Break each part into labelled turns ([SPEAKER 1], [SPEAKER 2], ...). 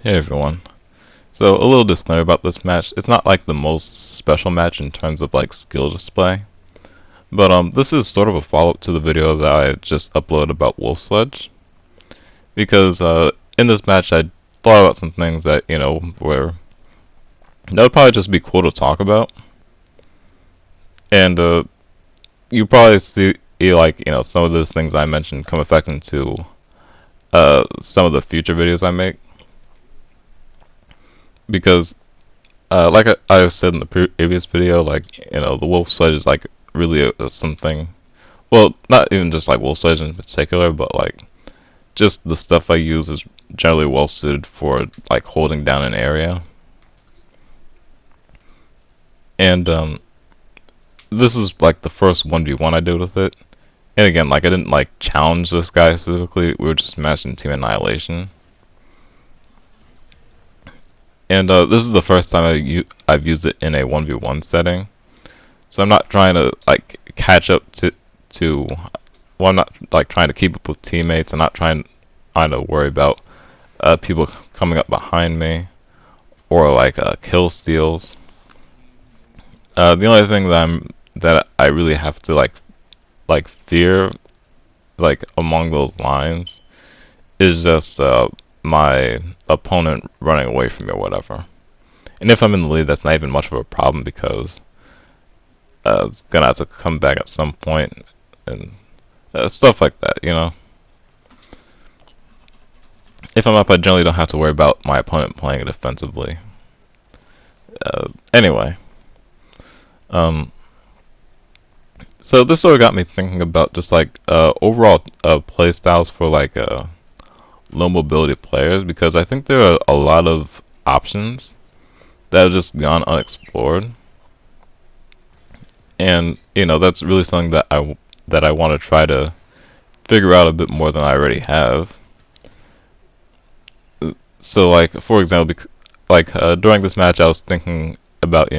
[SPEAKER 1] Hey everyone. So a little disclaimer about this match. It's not like the most special match in terms of like skill display. But this is sort of a follow-up to the video that I just uploaded about Wolf Sledge. Because in this match I thought about some things that, where that would probably just be cool to talk about. And you probably see like, some of those things I mentioned come effect into some of the future videos I make. Because like I said in the previous video, like the wolf sledge is like really something. Well, not even just like wolf sledge in particular, but like just the stuff I use is generally well suited for like holding down an area. And this is like the first 1v1 I did with it. And again, like I didn't like challenge this guy specifically. We were just matching Team Annihilation. And this is the first time I've used it in a 1v1 setting. So I'm not trying to like catch up to well, I'm not like trying to keep up with teammates. I'm not trying to worry about people coming up behind me or like kill steals. The only thing that I really have to like fear like among those lines is just my opponent running away from me or whatever. And if I'm in the lead, that's not even much of a problem because it's gonna have to come back at some point and stuff like that. If I'm up, I generally don't have to worry about my opponent playing it defensively. Anyway, um, so this sort of got me thinking about just like overall play styles for like low mobility players because I think there are a lot of options that have just gone unexplored, and that's really something that I want to try to figure out a bit more than I already have. So like for example, like during this match, I was thinking about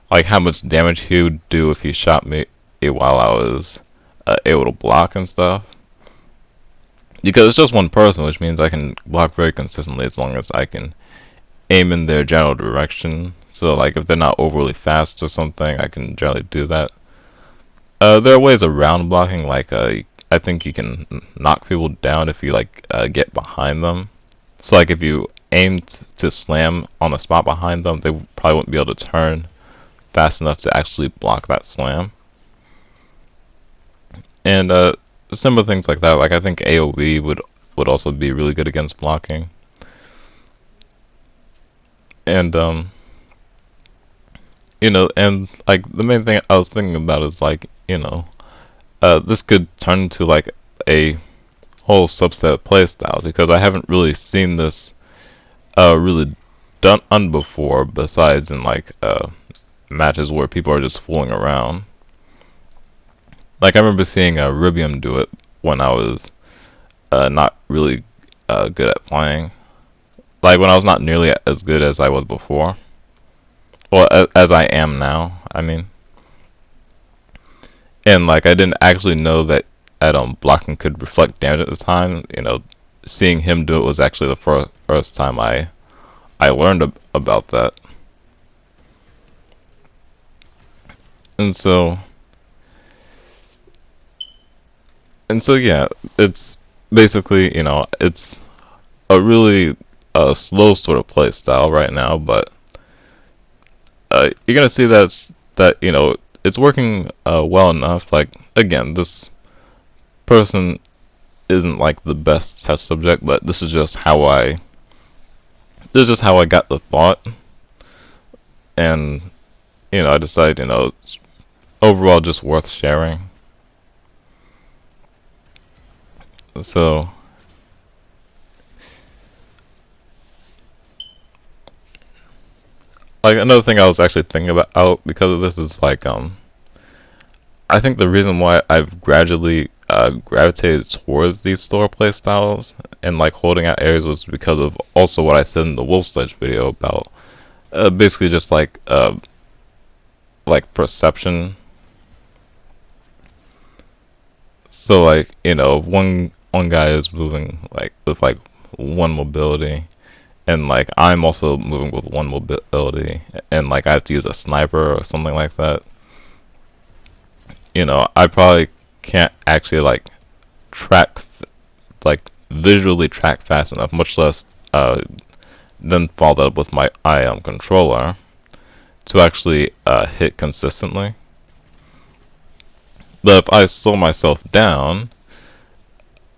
[SPEAKER 1] like how much damage he would do if he shot me while I was able to block and stuff. Because it's just one person, which means I can block very consistently as long as I can aim in their general direction. So like if they're not overly fast or something, I can generally do that. There are ways around blocking, like I think you can knock people down if you like get behind them. So like if you aim to slam on the spot behind them, they probably wouldn't be able to turn fast enough to actually block that slam. And similar things like that. Like I think AoE would also be really good against blocking. And and like the main thing I was thinking about is like this could turn into like a whole subset of playstyles because I haven't really seen this really done before besides in like matches where people are just fooling around. Like I remember seeing Ribium do it when I was not really good at playing. Like when I was not nearly as good as I was before. Well, as I am now, I mean. And like I didn't actually know that blocking could reflect damage at the time. Seeing him do it was actually the first time I learned about that. And so yeah, it's basically it's a really slow sort of play style right now, but you're gonna see that it's working well enough. Like again, this person isn't like the best test subject, but this is just how I got the thought, and I decided it's overall just worth sharing. So like another thing I was actually thinking about because of this is like I think the reason why I've gradually gravitated towards these slower play styles and like holding out areas was because of also what I said in the Wolf Sledge video about basically just like perception. So like one guy is moving like with like one mobility, and like I'm also moving with one mobility, and like I have to use a sniper or something like that, I probably can't actually like track, like visually track fast enough, much less then follow that up with my IM controller to actually hit consistently. But if I slow myself down,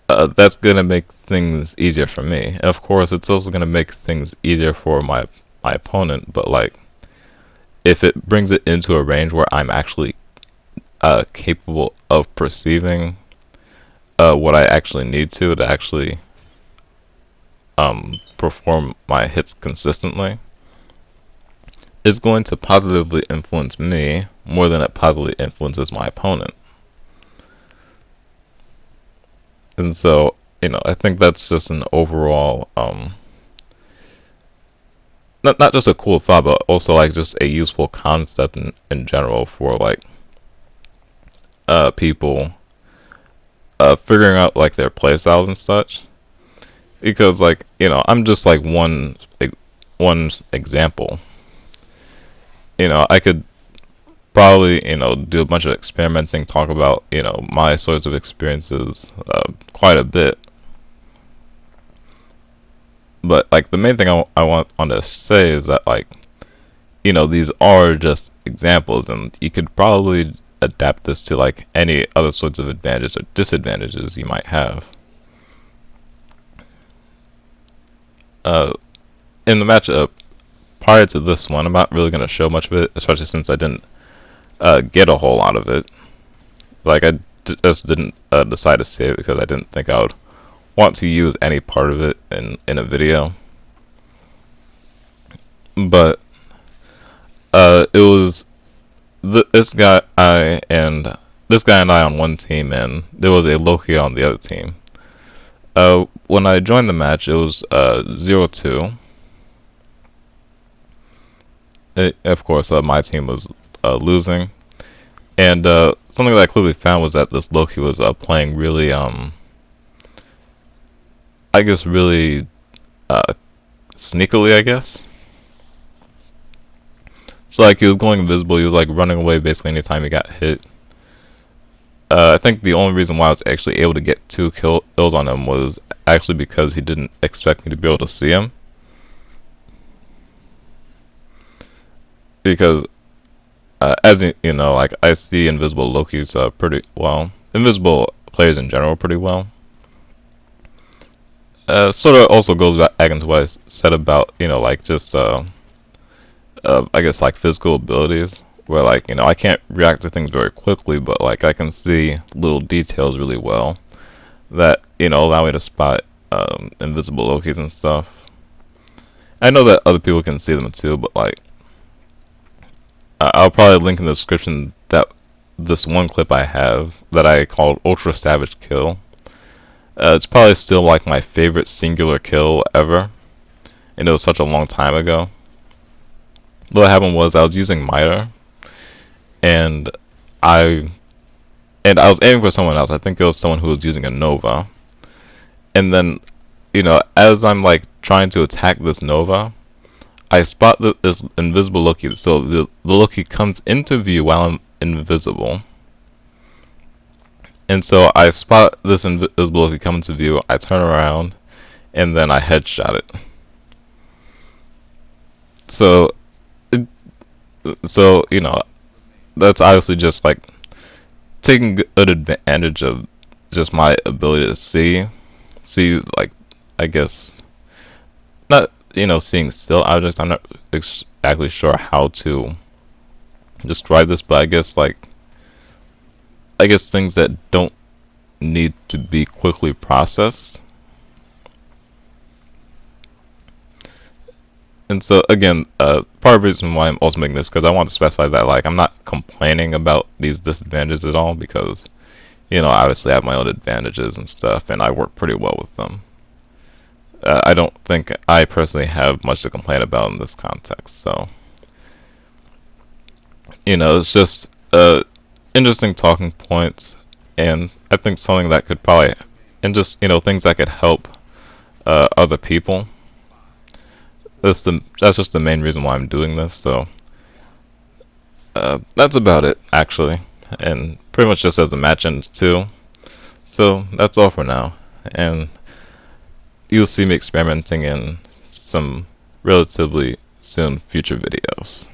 [SPEAKER 1] that's gonna make things easier for me. And of course, it's also gonna make things easier for my opponent. But like, if it brings it into a range where I'm actually capable of perceiving what I actually need to actually perform my hits consistently, it's going to positively influence me more than it positively influences my opponent. And so, I think that's just an overall, not just a cool thought, but also like just a useful concept in general for like people figuring out like their playstyles and such. Because like I'm just like one example. I could probably do a bunch of experimenting, talk about my sorts of experiences quite a bit. But like the main thing I want to say is that like these are just examples, and you could probably adapt this to like any other sorts of advantages or disadvantages you might have. In the matchup prior to this one, I'm not really going to show much of it, especially since I didn't get a whole lot of it. Like I just didn't decide to save it because I didn't think I would want to use any part of it in a video. But it was this guy and I on one team, and there was a Loki on the other team. When I joined the match, it was 0-2. Of course, my team was losing, and something that I quickly found was that this Loki was playing really, I guess, really sneakily, I guess. So like he was going invisible, he was like running away basically anytime he got hit. I think the only reason why I was actually able to get 2 kills on him was actually because he didn't expect me to be able to see him. Because as you know, like I see invisible Lokis pretty well, invisible players in general pretty well. Sort of also goes back into what I said about like just I guess like physical abilities, where like I can't react to things very quickly, but like I can see little details really well that allow me to spot invisible Lokis and stuff. I know that other people can see them too, but like I'll probably link in the description that this one clip I have that I called Ultra Savage Kill. It's probably still like my favorite singular kill ever, and it was such a long time ago. What happened was I was using Miter, and I was aiming for someone else. I think it was someone who was using a Nova. And then, as I'm like trying to attack this Nova, I spot this invisible Loki. So the Loki comes into view while I'm invisible. And so I spot this invisible Loki come into view, I turn around, and then I headshot it. So that's obviously just like taking good advantage of just my ability to see like, I guess, not seeing still objects. I'm not exactly sure how to describe this, but I guess things that don't need to be quickly processed. And so again, part of the reason why I'm also making this, because I want to specify that like I'm not complaining about these disadvantages at all, because obviously I have my own advantages and stuff, and I work pretty well with them. I don't think I personally have much to complain about in this context. So it's just interesting talking points, and I think something that could probably, and just things that could help other people. that's just the main reason why I'm doing this. So that's about it actually, and pretty much just as the match ends too. So that's all for now, and you'll see me experimenting in some relatively soon future videos.